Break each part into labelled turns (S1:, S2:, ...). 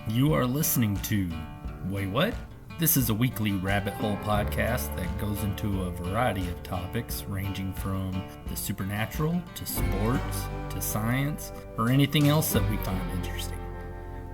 S1: You are listening to Waywut? This is a weekly rabbit hole podcast that goes into a variety of topics ranging from the supernatural to sports to science or anything else that we find interesting.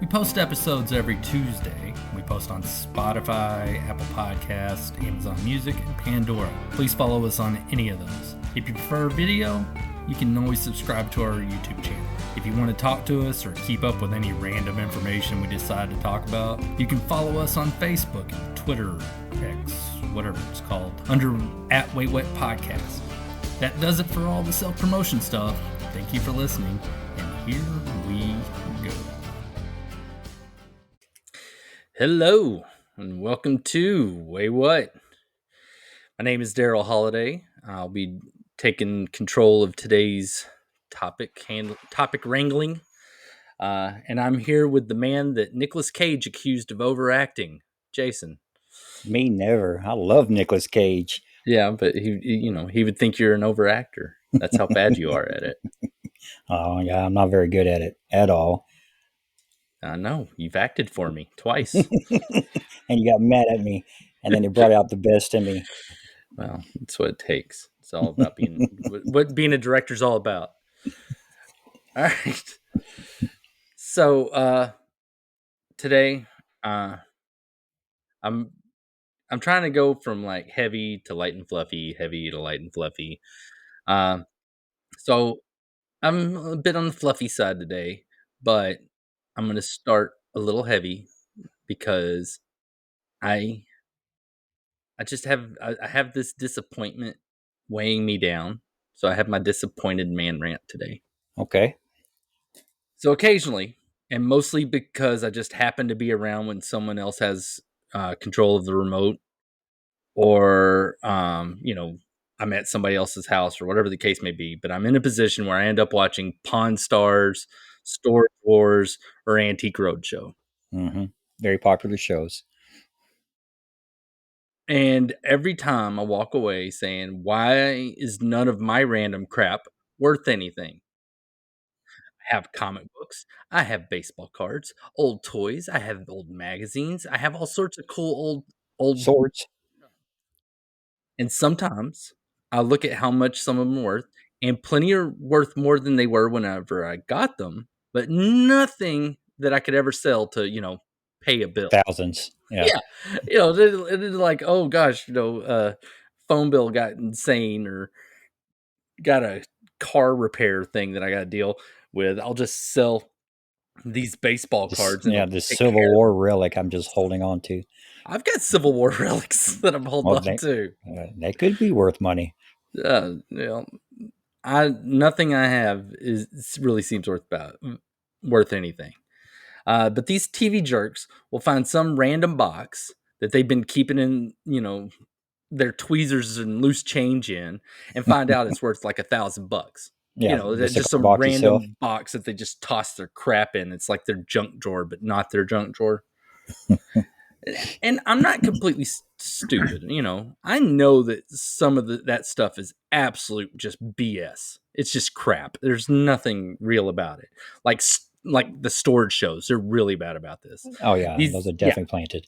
S1: We post episodes every Tuesday. We post on Spotify, Apple Podcasts, Amazon Music, and Pandora. Please follow us on any of those. If you prefer video, you can always subscribe to our YouTube channel. If you want to talk to us or keep up with any random information we decide to talk about, you can follow us on Facebook, Twitter, X, whatever it's called, under @Waywut Podcast. That does it for all the self-promotion stuff. Thank you for listening, and here we go. Hello, and welcome to Waywut. My name is Darrell Holiday. I'll be taking control of today's topic wrangling. And I'm here with the man that Nicolas Cage accused of overacting, Jason.
S2: Me never. I love Nicolas Cage.
S1: Yeah, but he would think you're an overactor. That's how bad you are at it.
S2: Oh, yeah, I'm not very good at it at all.
S1: I know. You've acted for me twice.
S2: And you got mad at me, and then you brought out the best in me.
S1: Well, that's what it takes. It's all about what being a director's all about. All right. So today, I'm trying to go from like heavy to light and fluffy, heavy to light and fluffy. So I'm a bit on the fluffy side today, but I'm going to start a little heavy because I just have I have this disappointment weighing me down. So I have my disappointed man rant today.
S2: Okay.
S1: So occasionally, and mostly because I just happen to be around when someone else has control of the remote, or I'm at somebody else's house or whatever the case may be, but I'm in a position where I end up watching Pawn Stars, Storage Wars, or Antique Roadshow.
S2: Mm-hmm. Very popular shows.
S1: And every time I walk away saying, why is none of my random crap worth anything? I have comic books. I have baseball cards, old toys. I have old magazines. I have all sorts of cool old
S2: swords.
S1: And sometimes I look at how much some of them are worth, and plenty are worth more than they were whenever I got them, but nothing that I could ever sell to, pay a bill.
S2: Thousands. Yeah.
S1: It's like, oh gosh, phone bill got insane or got a car repair thing that I got to deal with. I'll just sell these baseball cards.
S2: This Civil War relic I'm just holding on to.
S1: I've got Civil War relics that I'm holding on to.
S2: They could be worth money.
S1: Nothing I have really seems worth anything. But these TV jerks will find some random box that they've been keeping in, their tweezers and loose change in, and find out it's worth like $1,000.
S2: Yeah,
S1: that's just some random box that they just toss their crap in. It's like their junk drawer, but not their junk drawer. And I'm not completely stupid. I know that some of that stuff is absolute just BS. It's just crap. There's nothing real about it. Like the storage shows, they're really bad about this.
S2: Oh yeah, those are definitely planted.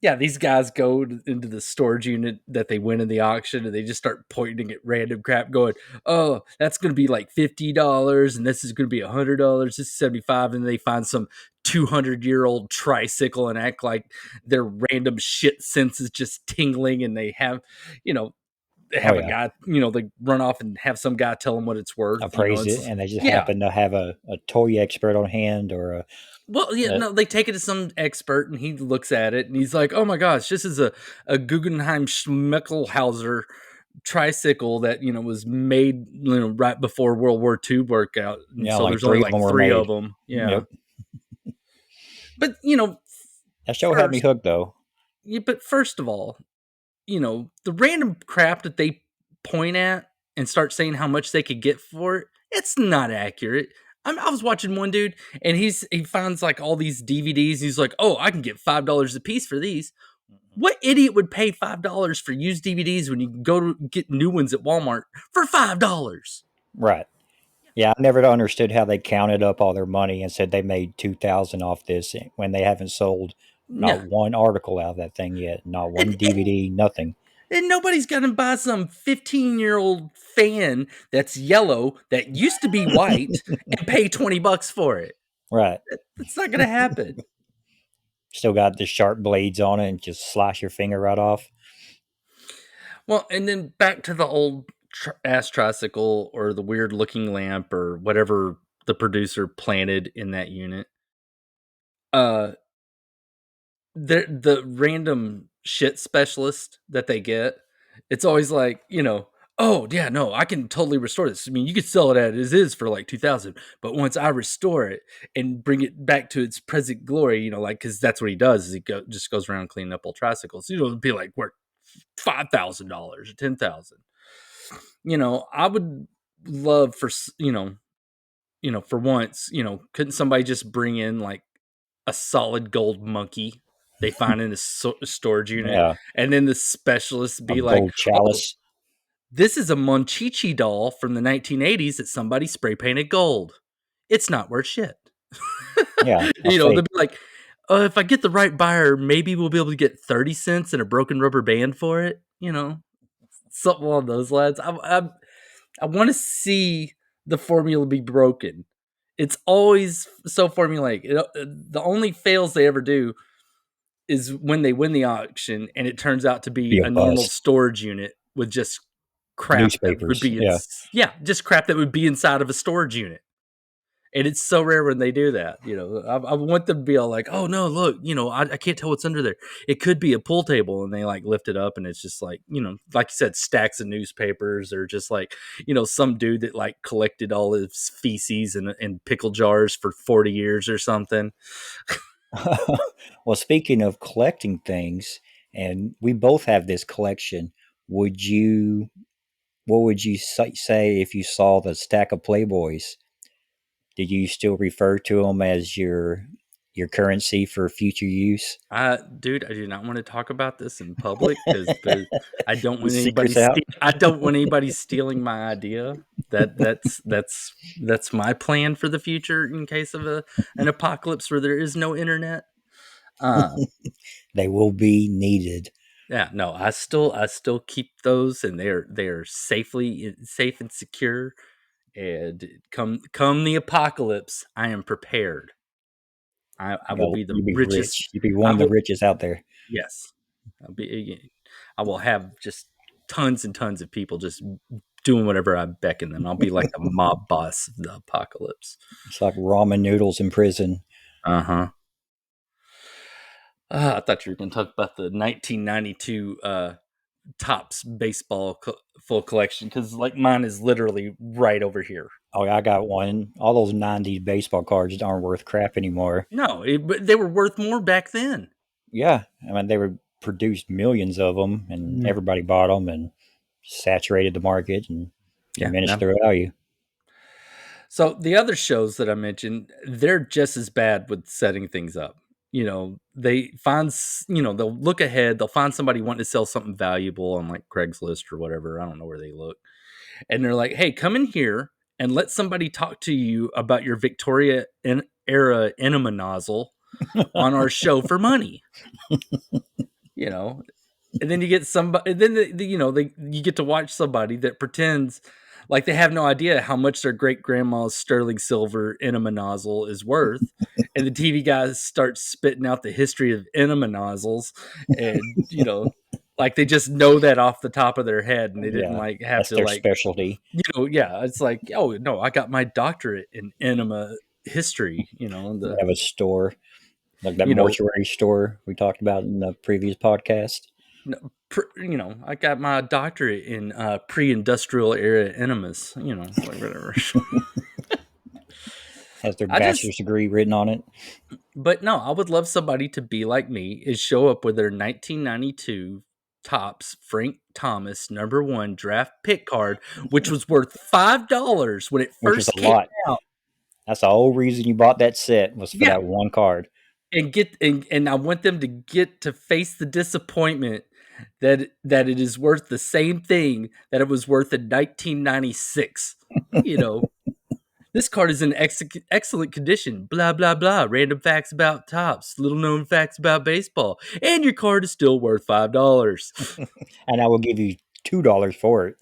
S1: Yeah, these guys go into the storage unit that they win in the auction, and they just start pointing at random crap, going, "Oh, that's going to be like $50, and this is going to be $100. This is $75." And they find some 200-year-old tricycle and act like their random shit sense is just tingling, and they have, they have a guy, they run off and have some guy tell them what it's worth.
S2: Appraise it, and they just happen to have a toy expert on hand or a.
S1: Well, they take it to some expert, and he looks at it, and he's like, "Oh my gosh, this is a Guggenheim Schmeckelhauser tricycle that was made right before World War II broke out. And so like there's only like three of them. Yeah, yep. But
S2: that show had me hooked though.
S1: Yeah, but first of all, the random crap that they point at and start saying how much they could get for it, it's not accurate. I was watching one dude, and he finds like all these DVDs. He's like, "Oh, I can get $5 a piece for these." What idiot would pay $5 for used DVDs when you can go to get new ones at Walmart for $5?
S2: Right. Yeah, I never understood how they counted up all their money and said they made 2,000 off this when they haven't sold not
S1: Yeah.
S2: one article out of that thing yet, not one
S1: And,
S2: DVD, nothing.
S1: and nobody's going to buy some 15-year-old fan that's yellow that used to be white and pay $20 for it.
S2: Right.
S1: That's not going to happen.
S2: Still got the sharp blades on it and just slice your finger right off.
S1: Well, and then back to the old ass tricycle or the weird looking lamp or whatever the producer planted in that unit. Uh, the random shit specialist that they get, it's always like, oh yeah, no, I can totally restore this. I mean, you could sell it as is for like 2,000, but once I restore it and bring it back to its present glory, like because that's what he does is just goes around cleaning up old tricycles. It'd be like worth $5,000 or 10,000. I would love for for once, couldn't somebody just bring in like a solid gold monkey they find in a storage unit,
S2: Yeah.
S1: and then the specialist
S2: A
S1: be like,
S2: gold
S1: "Oh,
S2: chalice.
S1: this is a Monchichi doll from the 1980s that somebody spray painted gold. It's not worth shit."
S2: Yeah. A
S1: They'll
S2: fake.
S1: be like, "If I get the right buyer, maybe we'll be able to get 30 cents and a broken rubber band for it." Something along those lines. I want to see the formula be broken. It's always so formulaic. The only fails they ever do is when they win the auction and it turns out to
S2: Be
S1: be
S2: a
S1: a normal
S2: bust.
S1: storage unit with just crap that would
S2: Newspapers.
S1: be
S2: Yeah.
S1: just crap that would be inside of a storage unit. And it's so rare when they do that. I want them to be all like, "Oh no, look, I can't tell what's under there. It could be a pool table," and they like lift it up, and it's just like, like you said, stacks of newspapers, or just like, some dude that like collected all his feces in pickle jars for 40 years or something.
S2: Well, speaking of collecting things, and we both have this collection, would you, what would you say if you saw the stack of Playboys? Did you still refer to them as your currency for future use?
S1: Dude, I do not want to talk about this in public because I don't want anybody
S2: Secrets out.
S1: I don't want anybody stealing my idea. That's my plan for the future in case of an apocalypse where there is no internet. Uh,
S2: They will be needed.
S1: yeah, no, I still keep those, and they're safe and secure. And come the apocalypse, I am prepared. I will be the
S2: You'll be
S1: richest.
S2: rich. You'll be one
S1: I
S2: of the
S1: will.
S2: richest out there.
S1: Yes. I will have just tons and tons of people just doing whatever I beckon them. I'll be like the mob boss of the apocalypse.
S2: It's like ramen noodles in prison.
S1: Uh-huh. I thought you were going to talk about the 1992 Topps baseball full collection because like mine is literally right over here.
S2: Oh, yeah, I got one. All those '90s baseball cards aren't worth crap anymore.
S1: No, but they were worth more back then.
S2: Yeah, I mean they were produced millions of them, and
S1: Yeah.
S2: everybody bought them, and saturated the market and
S1: Yeah.
S2: diminished
S1: No.
S2: their value.
S1: So the other shows that I mentioned, they're just as bad with setting things up. They find, they'll look ahead, they'll find somebody wanting to sell something valuable on like Craigslist or whatever. I don't know where they look. And they're like, "Hey, come in here and let somebody talk to you about your Victoria era enema nozzle on our show for money." You know, and then you get somebody, and then you get to watch somebody that pretends like they have no idea how much their great grandma's sterling silver enema nozzle is worth, and the TV guys start spitting out the history of enema nozzles, and like they just know that off the top of their head, and they didn't
S2: Yeah,
S1: like have
S2: that's
S1: to
S2: their
S1: like
S2: specialty.
S1: yeah, it's like, "Oh no, I got my doctorate in enema history,"
S2: They
S1: the
S2: have a store like that
S1: you know
S2: mortuary store we talked about in the previous podcast.
S1: No, I got my doctorate in pre-industrial era enemas. It's like whatever.
S2: Has their
S1: I just,
S2: bachelor's degree written on it.
S1: but no, I would love somebody to be like me is show up with their 1992 Topps Frank Thomas #1 draft pick card, which was worth $5 when it
S2: Which was
S1: first
S2: a
S1: came
S2: lot.
S1: out,
S2: That's the whole reason you bought that set was for
S1: yeah,
S2: that one card.
S1: and I want them to get to face the disappointment that it is worth the same thing that it was worth in 1996. You know, This card is in excellent condition. Blah, blah, blah. Random facts about tops. Little known facts about baseball. And your card is still worth $5.
S2: And I will give you $2 for it.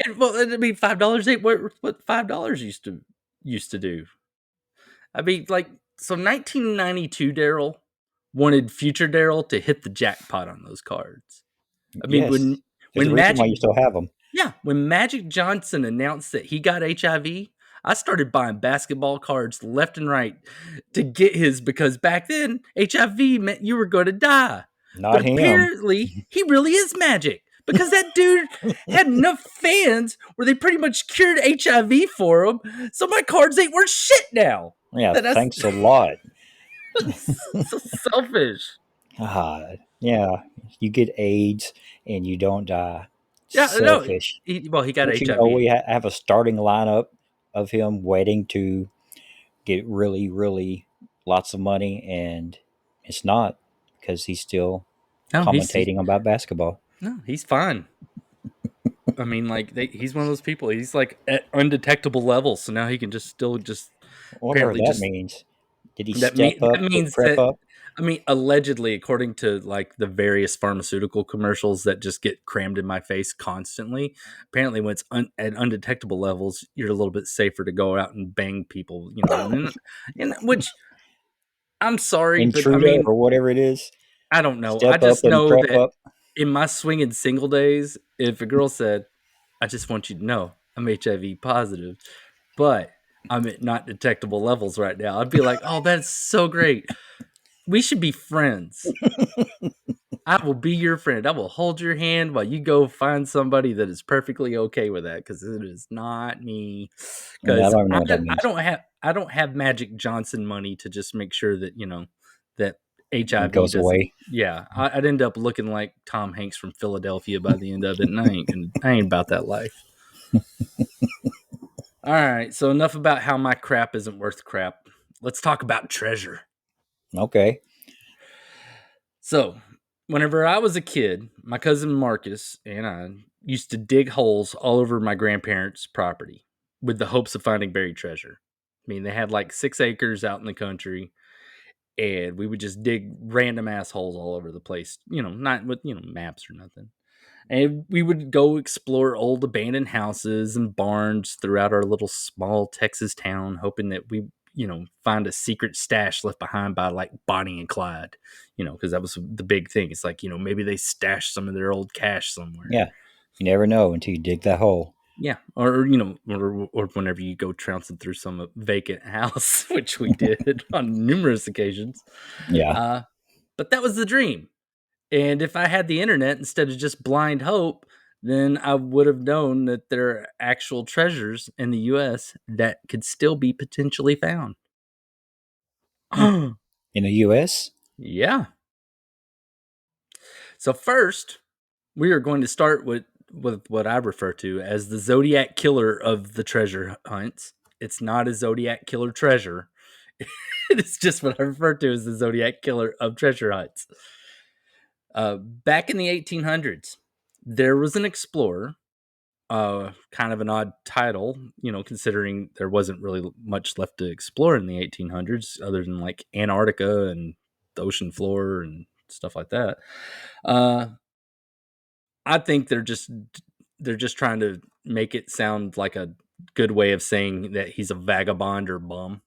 S1: And, well, I mean, $5 ain't what $5 used to do. I mean, like, so 1992 Darrell wanted future Darrell to hit the jackpot on those cards. I mean,
S2: Yes, there's a
S1: when
S2: reason why
S1: Magic,
S2: you still have them.
S1: yeah, when Magic Johnson announced that he got HIV, I started buying basketball cards left and right to get his, because back then HIV meant you were going to die.
S2: Not
S1: But
S2: him.
S1: apparently, he really is Magic, because that dude had enough fans where they pretty much cured HIV for him. So my cards ain't worth shit now.
S2: Yeah,
S1: That's
S2: thanks a lot.
S1: so selfish.
S2: Yeah, you get AIDS and you don't die.
S1: Yeah, no.
S2: Selfish.
S1: He got
S2: Don't you
S1: HIV.
S2: know we have a starting lineup of him waiting to get really, really lots of money, and it's not because he's still
S1: No,
S2: commentating about basketball.
S1: he's fine. I mean, like he's one of those people. He's like at undetectable levels, so now he can just
S2: Whatever
S1: apparently
S2: that
S1: just
S2: means. Did he step up,
S1: that
S2: get
S1: means
S2: prep
S1: that.
S2: up?
S1: I mean, allegedly, according to like the various pharmaceutical commercials that just get crammed in my face constantly, apparently when it's at undetectable levels, you're a little bit safer to go out and bang people, and which I'm sorry, but I
S2: Intruder
S1: mean,
S2: or whatever it is.
S1: I don't know. I
S2: Step up
S1: just
S2: and
S1: know
S2: prep
S1: that
S2: up.
S1: in my swinging single days, if a girl said, I just want you to know I'm HIV positive, but I'm at not detectable levels right now, I'd be like, oh, that's so great. We should be friends. I will be your friend. I will hold your hand while you go find somebody that is perfectly okay with that, because it is not me.
S2: Yeah, I
S1: Because
S2: don't even know what that means.
S1: I don't have Magic Johnson money to just make sure that that
S2: It
S1: HIV
S2: goes
S1: doesn't.
S2: away.
S1: Yeah, I'd end up looking like Tom Hanks from Philadelphia by the end of it, and I ain't about that life. All right, so enough about how my crap isn't worth crap. Let's talk about treasure.
S2: Okay.
S1: So, whenever I was a kid, my cousin Marcus and I used to dig holes all over my grandparents' property with the hopes of finding buried treasure. I mean, they had like 6 acres out in the country, and we would just dig random assholes all over the place, not with, maps or nothing. And we would go explore old abandoned houses and barns throughout our little small Texas town, hoping that we, find a secret stash left behind by like Bonnie and Clyde, because that was the big thing. It's like, maybe they stashed some of their old cash somewhere.
S2: Yeah. You never know until you dig that hole.
S1: Yeah. Or whenever you go trouncing through some vacant house, which we did on numerous occasions.
S2: Yeah.
S1: But that was the dream. And if I had the internet instead of just blind hope, then I would have known that there are actual treasures in the US that could still be potentially found.
S2: In the U.S.?
S1: Yeah. So first, we are going to start with what I refer to as the Zodiac killer of the treasure hunts. It's not a Zodiac killer treasure. It's just what I refer to as the Zodiac killer of treasure hunts. Back in the 1800s, there was an explorer, kind of an odd title, considering there wasn't really much left to explore in the 1800s other than like Antarctica and the ocean floor and stuff like that. I think they're just trying to make it sound like a good way of saying that he's a vagabond or bum.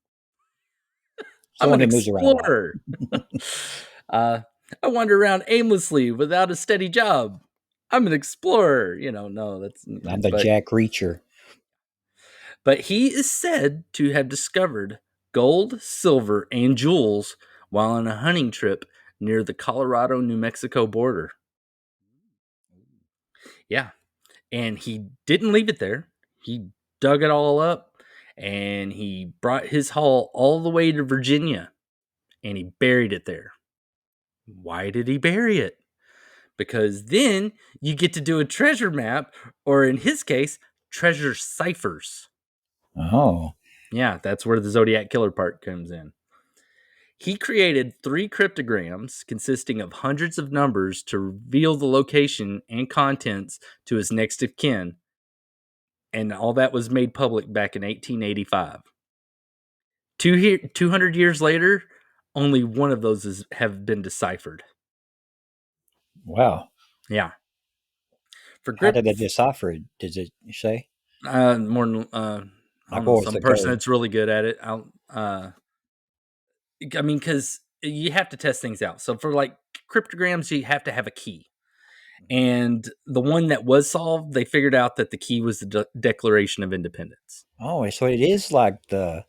S1: I'm
S2: Someone
S1: an
S2: who moves around a lot.
S1: explorer. I wander around aimlessly without a steady job. I'm an explorer. No, that's
S2: I'm the Jack Reacher.
S1: But he is said to have discovered gold, silver, and jewels while on a hunting trip near the Colorado-New Mexico border. Yeah. And he didn't leave it there. He dug it all up and he brought his haul all the way to Virginia and he buried it there. Why did he bury it? Because then you get to do a treasure map, or in his case, treasure ciphers.
S2: Oh.
S1: Yeah, that's where the Zodiac killer part comes in. He created 3 cryptograms consisting of hundreds of numbers to reveal the location and contents to his next of kin. And all that was made public back in 1885. 200 years later, only one of those have been deciphered.
S2: Wow.
S1: Yeah. For
S2: How did
S1: grip,
S2: they decipher it? Does it say?
S1: more than I
S2: Like,
S1: don't know,
S2: what was
S1: some
S2: the
S1: person
S2: code?
S1: that's really good at it. I mean, because you have to test things out. So for like cryptograms, you have to have a key. And the one that was solved, they figured out that the key was the Declaration of Independence.
S2: Oh, so it is like the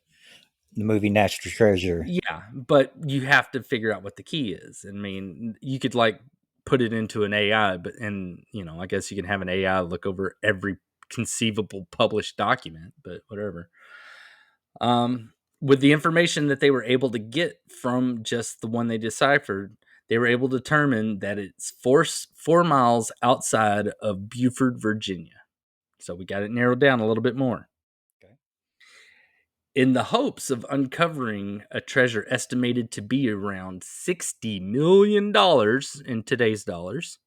S2: movie Natural Treasure.
S1: Yeah, but you have to figure out what the key is. I mean, you could like put it into an AI, but I guess you can have an AI look over every conceivable published document, but whatever. With the information that they were able to get from just the one they deciphered, they were able to determine that it's 4 miles outside of Beaufort, Virginia. So we got it narrowed down a little bit more.
S2: Okay.
S1: In the hopes of uncovering a treasure estimated to be around $60 million in today's dollars,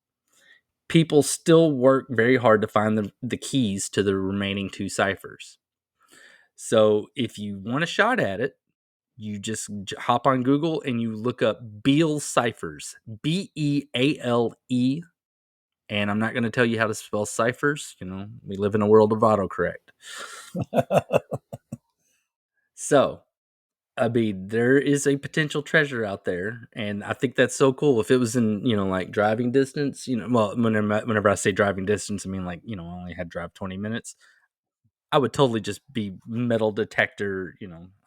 S1: people still work very hard to find the keys to the remaining two ciphers. So if you want a shot at it, you just hop on Google and you look up Beale Ciphers, Beale. And I'm not going to tell you how to spell ciphers. We live in a world of autocorrect. So, I mean, there is a potential treasure out there, and I think that's so cool. If it was in, like driving distance, well, whenever I say driving distance, I mean like, I only had to drive 20 minutes. I would totally just be metal detector.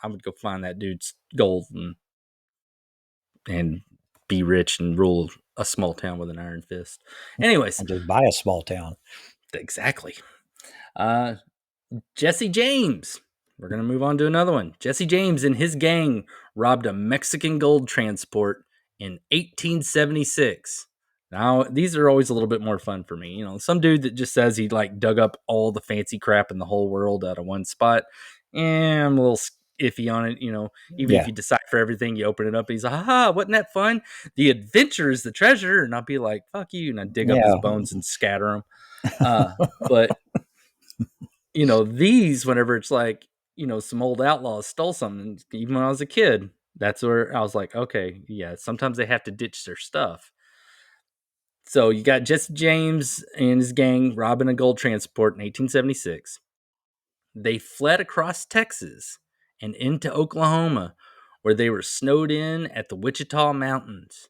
S1: I would go find that dude's gold and be rich and rule a small town with an iron fist. Anyways,
S2: And just buy a small town.
S1: exactly. Uh, Jesse James. We're going to move on to another one. Jesse James and his gang robbed a Mexican gold transport in 1876. Now, these are always a little bit more fun for me. Some dude that just says he like dug up all the fancy crap in the whole world out of one spot. I'm a little iffy on it. Even if
S2: Yeah.
S1: you decipher everything, you open it up, and he's like, haha, wasn't that fun? The adventure is the treasure. And I'll be like, fuck you. And I dig up his
S2: Yeah.
S1: bones and scatter them. But these, whenever it's like, some old outlaws stole something, even when I was a kid, that's where I was like, okay, yeah, sometimes they have to ditch their stuff. So you got Jesse James and his gang robbing a gold transport in 1876. They fled across Texas and into Oklahoma, where they were snowed in at the Wichita Mountains.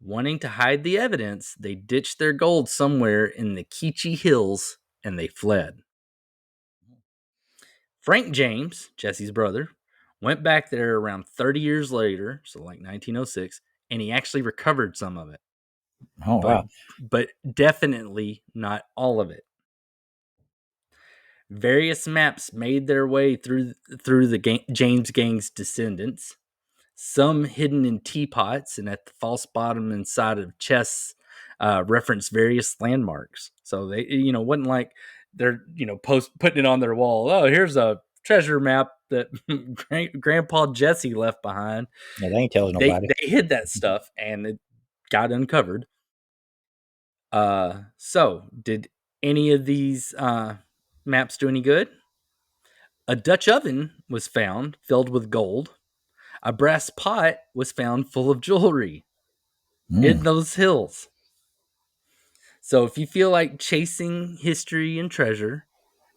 S1: Wanting to hide the evidence, they ditched their gold somewhere in the Keechi Hills and they fled. Frank James, Jesse's brother, went back there around 30 years later, so like 1906, and he actually recovered some of it,
S2: Oh,
S1: but
S2: wow.
S1: but definitely not all of it. Various maps made their way through the James gang's descendants, some hidden in teapots and at the false bottom and side of chests, reference various landmarks. So they, wasn't like they're, putting it on their wall. Oh, here's a treasure map that Grandpa Jesse left behind.
S2: Yeah, they ain't telling nobody.
S1: They hid that stuff and it got uncovered. So did any of these maps do any good? A Dutch oven was found filled with gold. A brass pot was found full of jewelry in
S2: Mm.
S1: those hills. So if you feel like chasing history and treasure,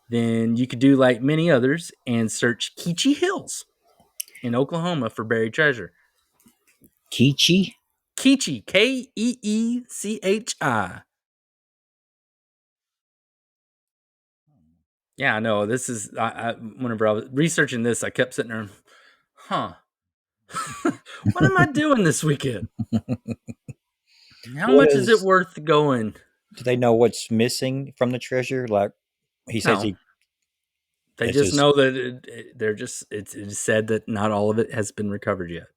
S1: then you could do like many others and search Keechi Hills in Oklahoma for buried treasure.
S2: Keechi?
S1: Keechi, Keechi. Yeah, I know. This is whenever I was researching this, I kept sitting there, huh? What am I doing this weekend? How
S2: What
S1: much is it
S2: is,
S1: worth going?
S2: do they know what's missing from the treasure? Like, he says
S1: No,
S2: he,
S1: they
S2: it's
S1: just
S2: just,
S1: know that it's said that not all of it has been recovered yet.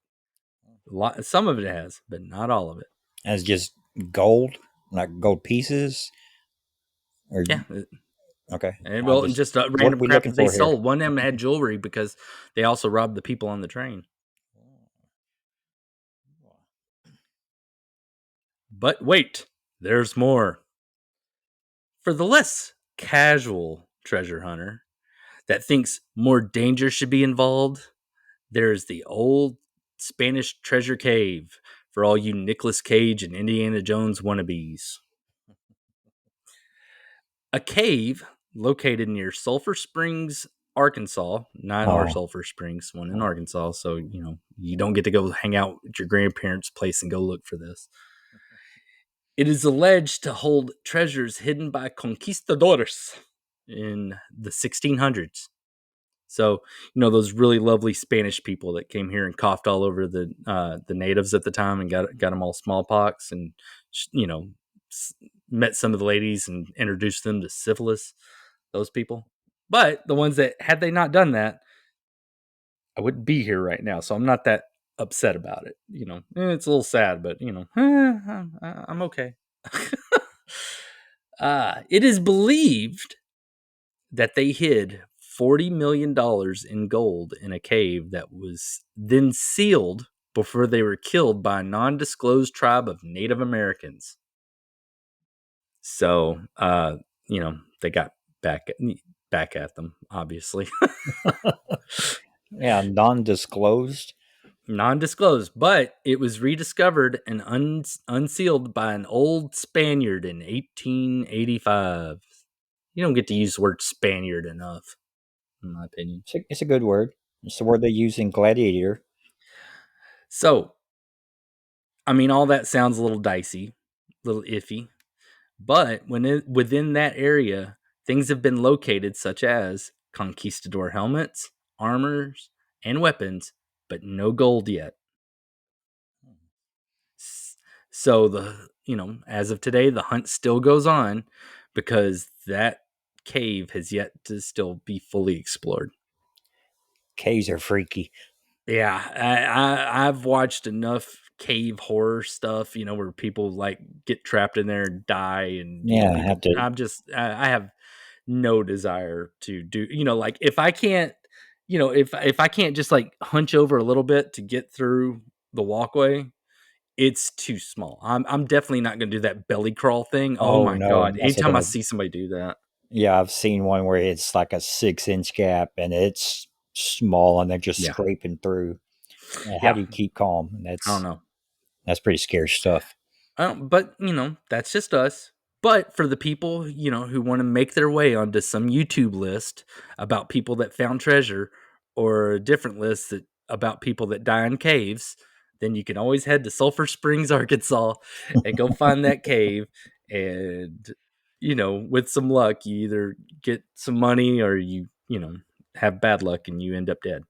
S1: Some of it has, but not all of it.
S2: it's just gold, like gold pieces? Or,
S1: Yeah,
S2: okay.
S1: and
S2: I
S1: well, and
S2: just,
S1: just
S2: what are
S1: random
S2: we
S1: crap
S2: looking
S1: that they
S2: for here?
S1: sold. One of them had jewelry because they also robbed the people on the train. But wait, there's more. For the less casual treasure hunter that thinks more danger should be involved, there's the old Spanish treasure cave for all you Nicolas Cage and Indiana Jones wannabes. A cave located near Sulphur Springs, Arkansas, not our
S2: Oh,
S1: Sulphur Springs one in Arkansas. So, you don't get to go hang out at your grandparents' place and go look for this. It is alleged to hold treasures hidden by conquistadores in the 1600s. So, those really lovely Spanish people that came here and coughed all over the natives at the time and got them all smallpox, and you know met some of the ladies and introduced them to syphilis. Those people, but the ones that, had they not done that, I wouldn't be here right now. So I'm not that upset about it. It's a little sad, but I'm okay. It is believed that they hid $40 million in gold in a cave that was then sealed before they were killed by a non-disclosed tribe of Native Americans. So, they got back at them, obviously.
S2: yeah, non-disclosed.
S1: Non-disclosed, but it was rediscovered and unsealed by an old Spaniard in 1885. You don't get to use the word Spaniard enough, in my opinion.
S2: It's a good word. It's the word they use in Gladiator.
S1: So, I mean, all that sounds a little dicey, a little iffy, but within that area, things have been located such as conquistador helmets, armors, and weapons, but no gold yet. So as of today, the hunt still goes on because that cave has yet to still be fully explored.
S2: Caves are freaky.
S1: Yeah, I've watched enough cave horror stuff, where people like get trapped in there and die, and
S2: Yeah, I
S1: people.
S2: have to.
S1: I have no desire to do. Like if I can't, if I can't just like hunch over a little bit to get through the walkway, it's too small. I'm definitely not going to do that belly crawl thing. Oh
S2: Oh
S1: my
S2: no,
S1: god!
S2: that's a
S1: Anytime I
S2: gonna.
S1: see somebody do that,
S2: Yeah, I've seen one where it's like a 6-inch gap and it's small and they're just
S1: yeah,
S2: scraping through. How
S1: yeah,
S2: do you keep calm?
S1: I don't know.
S2: That's pretty scary stuff.
S1: But that's just us. But for the people who want to make their way onto some YouTube list about people that found treasure, or a different list about people that die in caves, then you can always head to Sulphur Springs, Arkansas, and go find that cave. And with some luck, you either get some money, or you have bad luck and you end up dead.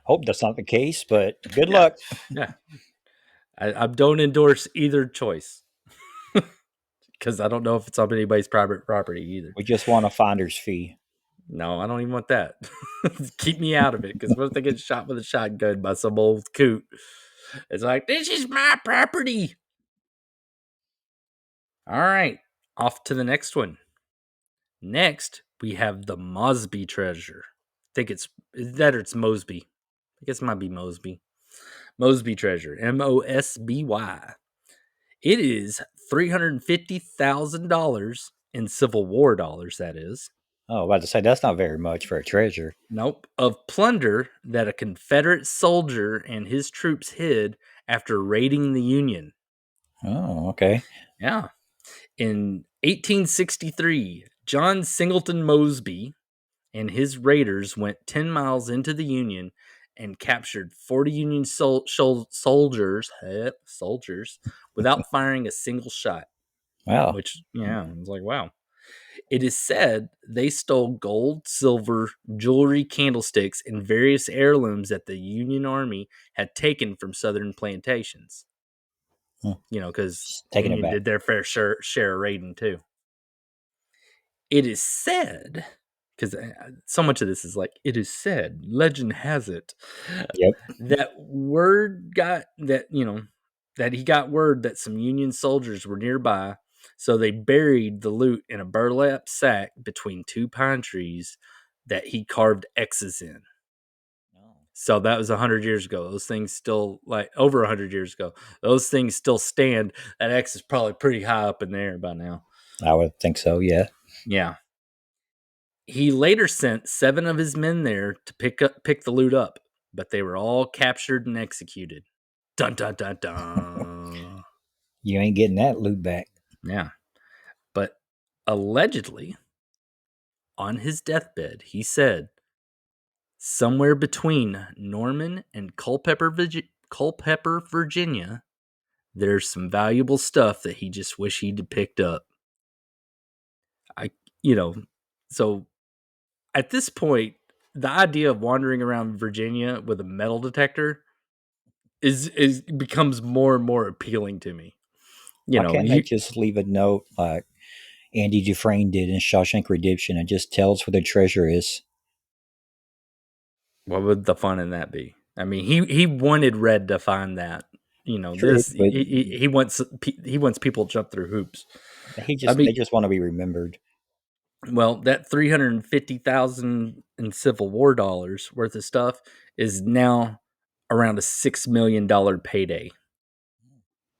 S2: Hope that's not the case, but good
S1: Yeah,
S2: luck.
S1: yeah. I don't endorse either choice, because I don't know if it's on anybody's private property either.
S2: We just want a finder's fee.
S1: No, I don't even want that. Keep me out of it, because what if they get shot with a shotgun by some old coot? It's like, this is my property. All right, off to the next one. Next, we have the Mosby treasure. I think it's that, or it's Mosby. I guess it might be Mosby. Mosby treasure, Mosby. It is $350,000 in Civil War dollars, that is.
S2: Oh, about to say that's not very much for a treasure.
S1: Nope. Of plunder that a Confederate soldier and his troops hid after raiding the Union.
S2: Oh, okay.
S1: Yeah. In 1863, John Singleton Mosby and his raiders went 10 miles into the Union and captured 40 Union soldiers without firing a single shot.
S2: Wow.
S1: Which, yeah, I was like, wow. It is said they stole gold, silver, jewelry, candlesticks, and various heirlooms that the Union Army had taken from southern plantations.
S2: Hmm.
S1: Because
S2: Just
S1: the
S2: taking it
S1: Union
S2: back.
S1: did their fair share of raiding too. It is said, because so much of this is like, it is said, legend has it,
S2: Yep.
S1: that he got word that some Union soldiers were nearby. So they buried the loot in a burlap sack between two pine trees that he carved X's in. So that was 100 years ago. Those things still, like over 100 years ago, those things still stand. That X is probably pretty high up in the air by now.
S2: I would think so, yeah.
S1: Yeah. He later sent 7 of his men there to pick the loot up, but they were all captured and executed. Dun dun dun dun.
S2: You ain't getting that loot back.
S1: Yeah. But allegedly, on his deathbed, he said, somewhere between Norman and Culpeper, Virginia, there's some valuable stuff that he just wish he'd picked up. So at this point, the idea of wandering around Virginia with a metal detector is becomes more and more appealing to me.
S2: Why can't they just leave a note like Andy Dufresne did in Shawshank Redemption and just tell us where the treasure is?
S1: What would the fun in that be? I mean, he wanted Red to find that.
S2: True, but
S1: he wants people to jump through hoops.
S2: they
S1: I mean,
S2: just want to be remembered.
S1: well, that 350,000 in Civil War dollars worth of stuff is now around a $6 million payday.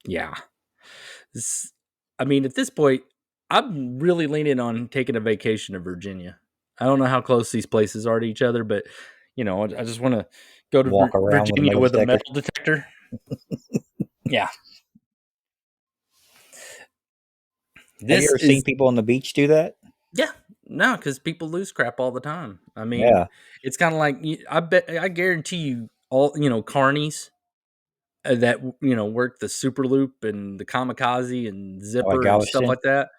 S1: Yeah. I mean, at this point, I'm really leaning on taking a vacation to Virginia. I don't know how close these places are to each other, but I just want to go to
S2: Walk around
S1: Virginia with a
S2: detector.
S1: metal detector. Yeah.
S2: Have you
S1: This
S2: ever seen
S1: is
S2: people on the beach do that?
S1: Yeah, no, because people lose crap all the time. I mean,
S2: Yeah.
S1: it's kind of like I guarantee you all carnies that work the super loop and the kamikaze and
S2: Like
S1: zipper and stuff
S2: Galveston?
S1: like that.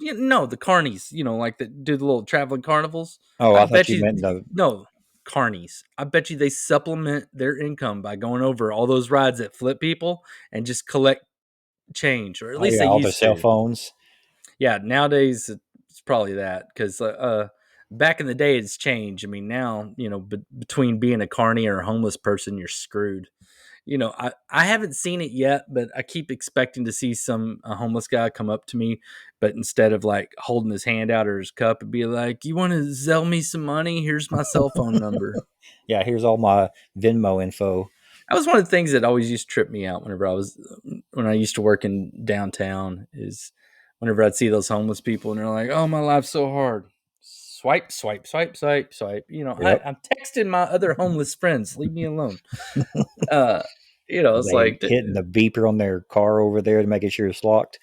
S1: No, the carnies, like that do the little traveling carnivals.
S2: Oh,
S1: I
S2: I thought
S1: bet
S2: you
S1: you
S2: meant the
S1: no carnies. I bet you they supplement their income by going over all those rides that flip people and just collect change, or at least they
S2: all the
S1: used
S2: cell
S1: to.
S2: phones.
S1: Yeah, nowadays it's probably that because back in the day it's changed. I mean, now between being a carny or a homeless person, you're screwed. I haven't seen it yet, but I keep expecting to see a homeless guy come up to me, but instead of like holding his hand out or his cup, it'd be like, "You want to sell me some money? Here's my cell phone number."
S2: Yeah, here's all my Venmo info.
S1: That was one of the things that always used to trip me out when I used to work in downtown is whenever I'd see those homeless people and they're like, "Oh, my life's so hard." Swipe, swipe, swipe, swipe, swipe.
S2: Yep.
S1: I'm texting my other homeless friends. Leave me alone. Uh, it's
S2: They
S1: like
S2: hitting the beeper on their car over there to make sure it's locked.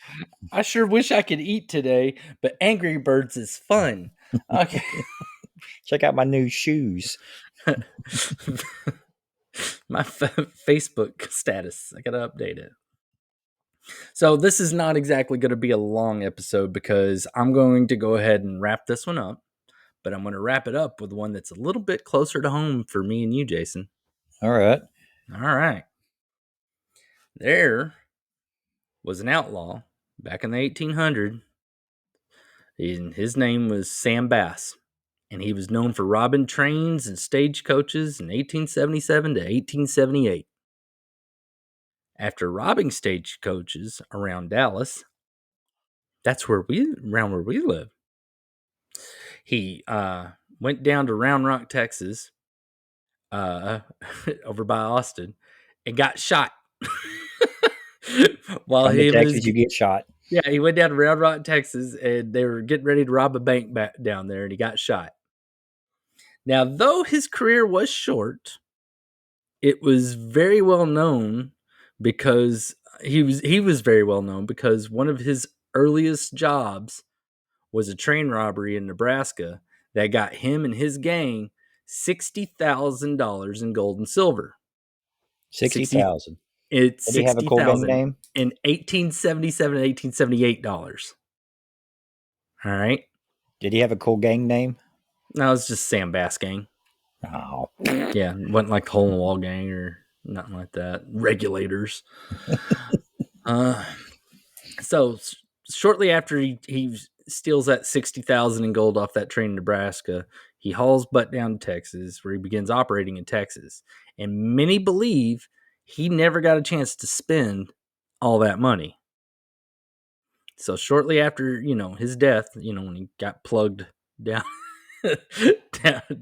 S1: I sure wish I could eat today, but Angry Birds is fun. Okay.
S2: Check out my new shoes.
S1: My Facebook status. I gotta update it. So this is not exactly going to be a long episode because I'm going to go ahead and wrap this one up, but I'm going to wrap it up with one that's a little bit closer to home for me and you, Jason.
S2: All right.
S1: All right. There was an outlaw back in the 1800s. His name was Sam Bass, and he was known for robbing trains and stagecoaches in 1877 to 1878. After robbing stagecoaches around Dallas, that's around where we live. He went down to Round Rock, Texas, over by Austin, and got shot. While
S2: Come to
S1: he was,
S2: Texas, you get shot.
S1: yeah, he went down to Round Rock, Texas, and they were getting ready to rob a bank back down there, and he got shot. Now, though his career was short, it was very well known because he was very well known because one of his earliest jobs was a train robbery in Nebraska that got him and his gang $60,000 in gold and silver.
S2: 60,000.
S1: It's
S2: Did he have a cool gang
S1: 60,000
S2: name?
S1: in 1877 and $1878. All right.
S2: Did he have a cool gang name?
S1: No, it's just Sam Bass Gang.
S2: Oh.
S1: Yeah, it wasn't like the Hole in the Wall Gang or nothing like that. Regulators. So shortly after he steals that 60,000 in gold off that train in Nebraska, he hauls butt down to Texas, where he begins operating in Texas. And many believe he never got a chance to spend all that money. So shortly after, his death, when he got plugged down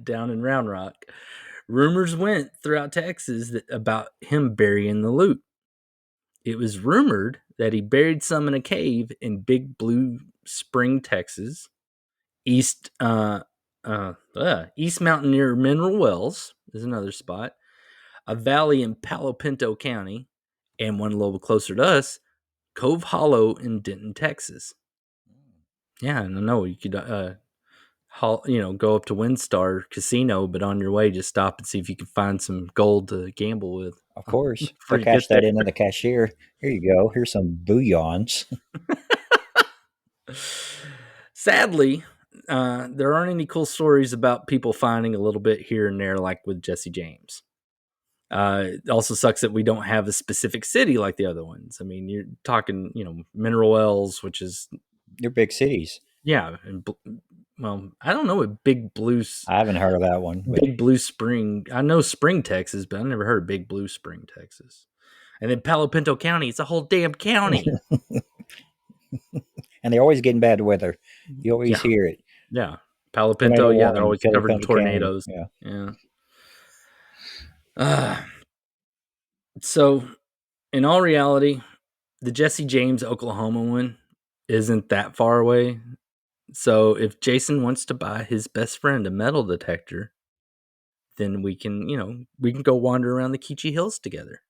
S1: down in Round Rock, rumors went throughout Texas about him burying the loot. It was rumored that he buried some in a cave in Big Blue Spring, Texas, east East Mountain near Mineral Wells is another spot. A valley in Palo Pinto County, and one a little closer to us, Cove Hollow in Denton, Texas. Yeah, I don't know. You could, go up to WinStar Casino, but on your way, just stop and see if you can find some gold to gamble with
S2: Of course,
S1: before
S2: they'll
S1: you
S2: cash
S1: get there.
S2: that into the cashier. Here you go. Here's some bouillons.
S1: Sadly, there aren't any cool stories about people finding a little bit here and there, like with Jesse James. It also sucks that we don't have a specific city like the other ones. I mean, you're talking, Mineral Wells, which is,
S2: They're big cities.
S1: yeah, and well, I don't know what
S2: I haven't heard of that one, but
S1: Big Blue Spring. I know Spring, Texas, but I never heard of Big Blue Spring, Texas. And then Palo Pinto County, it's a whole damn county.
S2: and they're always getting bad weather. You always
S1: Yeah,
S2: hear it.
S1: yeah. Palo
S2: Tornado
S1: Pinto, yeah, they're
S2: warning,
S1: always
S2: Palo
S1: covered in
S2: Pinto County.
S1: tornadoes.
S2: Yeah,
S1: Yeah. Uh, so, in all reality, the Jesse James, Oklahoma one isn't that far away. So, if Jason wants to buy his best friend a metal detector, then we can go wander around the Keechi Hills together.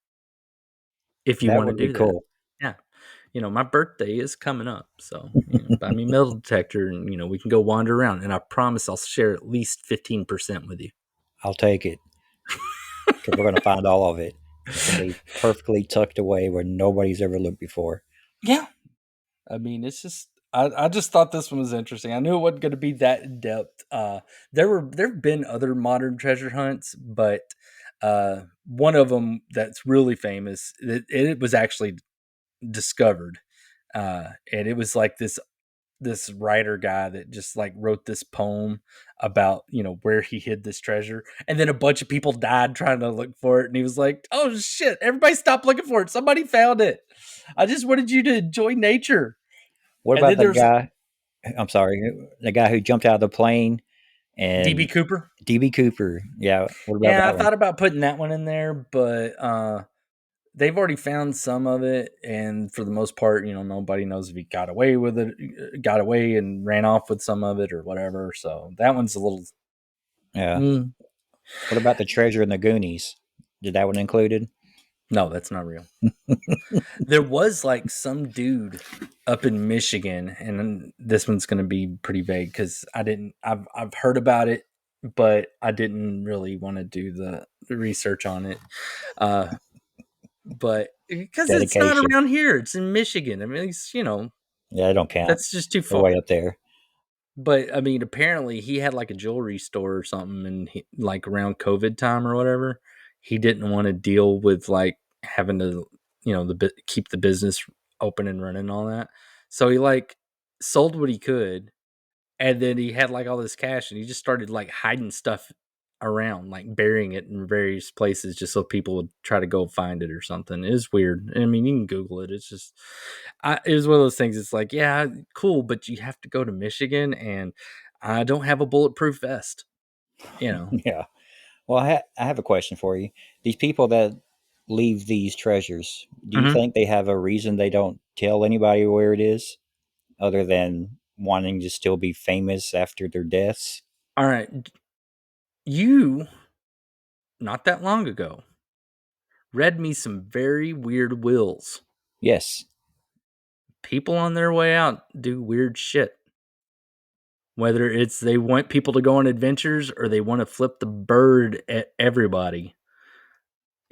S1: If you
S2: that
S1: want to
S2: would be
S1: do that.
S2: cool.
S1: Yeah. My birthday is coming up. So, buy me a metal detector and, we can go wander around. And I promise I'll share at least 15% with you.
S2: I'll take it because we're going to find all of it. It's going to be perfectly tucked away where nobody's ever looked before.
S1: Yeah. I mean, it's just I just thought this one was interesting. I knew it wasn't going to be that in depth. There've been other modern treasure hunts, but one of them that's really famous. It was actually discovered, and it was like this writer guy that just like wrote this poem about where he hid this treasure, and then a bunch of people died trying to look for it, and he was like, "Oh shit! Everybody stop looking for it! Somebody found it! I just wanted you to enjoy nature."
S2: What
S1: And
S2: about
S1: then
S2: the
S1: there's
S2: guy? I'm sorry, the guy who jumped out of the plane
S1: DB
S2: and
S1: Cooper.
S2: DB Cooper. Yeah, what about
S1: Yeah, I
S2: that one?
S1: thought about putting that one in there, but they've already found some of it, and for the most part, nobody knows if he got away with it, got away and ran off with some of it or whatever. So that one's a little.
S2: Yeah.
S1: Mm,
S2: What about the treasure in the Goonies? Did that one included?
S1: no, that's not real. There was like some dude up in Michigan, and this one's going to be pretty vague because I've heard about it, but I didn't really want to do the research on it. But because it's not
S2: Dedication.
S1: around here, it's in Michigan. I mean,
S2: Yeah, they don't count.
S1: that's just too
S2: They're way
S1: far.
S2: up there.
S1: But I mean, apparently he had like a jewelry store or something, and like around COVID time or whatever, he didn't want to deal with like having to, keep the business open and running and all that. So he like sold what he could, and then he had like all this cash, and he just started like hiding stuff around, like burying it in various places, just so people would try to go find it or something. It was weird. I mean, you can Google it. It's just, it was one of those things. It's like, yeah, cool, but you have to go to Michigan, and I don't have a bulletproof vest. You know,
S2: Yeah. Well, I have a question for you. These people that leave these treasures, do you
S1: Mhm.
S2: think they have a reason they don't tell anybody where it is other than wanting to still be famous after their deaths?
S1: All right, you not that long ago read me some very weird wills.
S2: Yes.
S1: People on their way out do weird shit. Whether it's they want people to go on adventures or they want to flip the bird at everybody.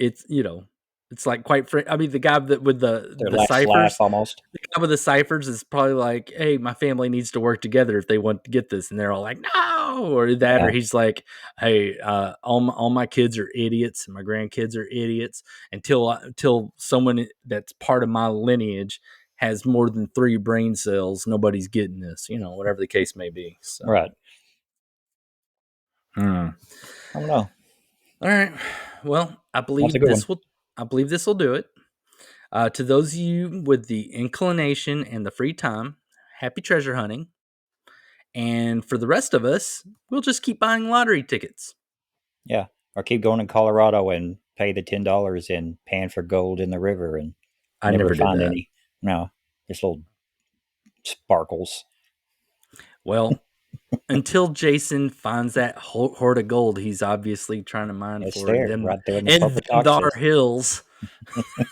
S1: It's, it's like I mean, the guy that with
S2: Their
S1: the
S2: last laugh
S1: ciphers,
S2: almost.
S1: the guy with the ciphers is probably like, "Hey, my family needs to work together if they want to get this," and they're all like, "No," or that, or
S2: Yeah.
S1: he's like, "Hey, all my kids are idiots and my grandkids are idiots until someone that's part of my lineage has more than 3 brain cells, nobody's getting this," whatever the case may be. So.
S2: Right.
S1: Hmm.
S2: I don't know.
S1: All right. Well,
S2: That's a good one.
S1: I believe this will do it. To those of you with the inclination and the free time, happy treasure hunting. And for the rest of us, we'll just keep buying lottery tickets.
S2: Yeah. Or keep going in Colorado and pay the $10 and pan for gold in the river and
S1: I
S2: never
S1: never did
S2: find
S1: that.
S2: any. No, just little sparkles.
S1: Well, until Jason finds that hoard of gold he's obviously trying to mine
S2: It's
S1: for
S2: there,
S1: them
S2: right there in the
S1: and
S2: public
S1: them thar
S2: access.
S1: hills.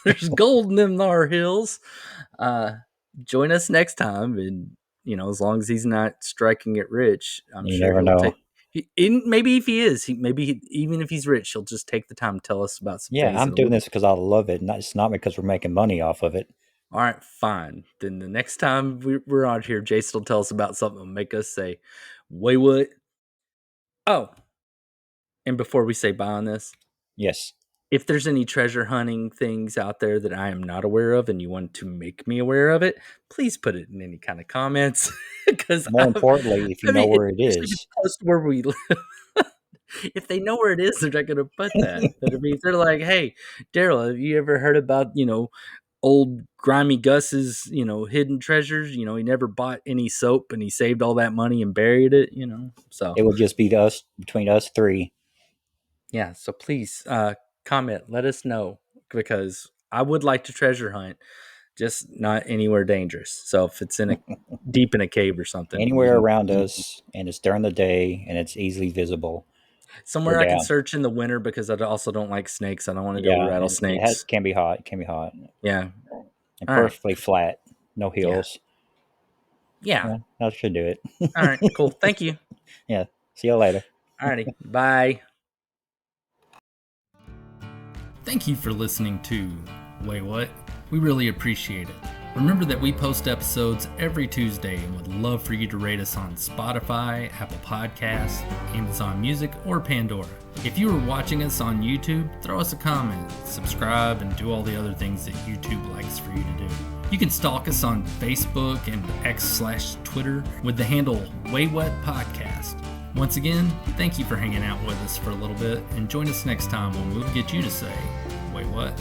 S1: There's gold in them thar hills. Join us next time, and as long as he's not striking it rich, I'm
S2: You
S1: sure
S2: never
S1: he'll
S2: know.
S1: take. Maybe if he is, even if he's rich, he'll just take the time to tell us about some
S2: Yeah,
S1: things
S2: I'm
S1: that
S2: doing this because I love it. It's not because we're making money off of it.
S1: All right, fine. Then the next time we're on here, Jason will tell us about something that'll make us say, Waywut. Oh, and before we say bye on this,
S2: Yes.
S1: if there's any treasure hunting things out there that I am not aware of and you want to make me aware of it, please put it in any kind of comments. Because
S2: More importantly, if you know where it
S1: especially if
S2: is.
S1: it's close to where we live. If they know where it is, they're not going to put that. But I mean, if they're like, "Hey, Darrell, have you ever heard about old grimy Gus's hidden treasures? He never bought any soap and he saved all that money and buried it. So
S2: It will just be us between us three.
S1: yeah. So please comment, let us know because I would like to treasure hunt, just not anywhere dangerous. So if it's in a deep in a cave or something,
S2: Anywhere around us, and it's during the day, and it's easily visible. We're
S1: somewhere I can
S2: down.
S1: search in the winter because I also don't like snakes. I don't want to deal with
S2: Yeah, and
S1: rattlesnakes.
S2: can be hot. It can be hot.
S1: Yeah.
S2: And
S1: All right.
S2: perfectly flat. No
S1: Yeah.
S2: hills.
S1: Yeah.
S2: Yeah, that should do it.
S1: All right. Cool. Thank you.
S2: Yeah. See you later.
S1: All righty. Bye. Thank you for listening to Waywut. We really appreciate it. Remember that we post episodes every Tuesday and would love for you to rate us on Spotify, Apple Podcasts, Amazon Music, or Pandora. If you are watching us on YouTube, throw us a comment, subscribe, and do all the other things that YouTube likes for you to do. You can stalk us on Facebook and X/Twitter with the handle Waywut Podcast. Once again, thank you for hanging out with us for a little bit, and join us next time when we'll get you to say, "Wait, what?"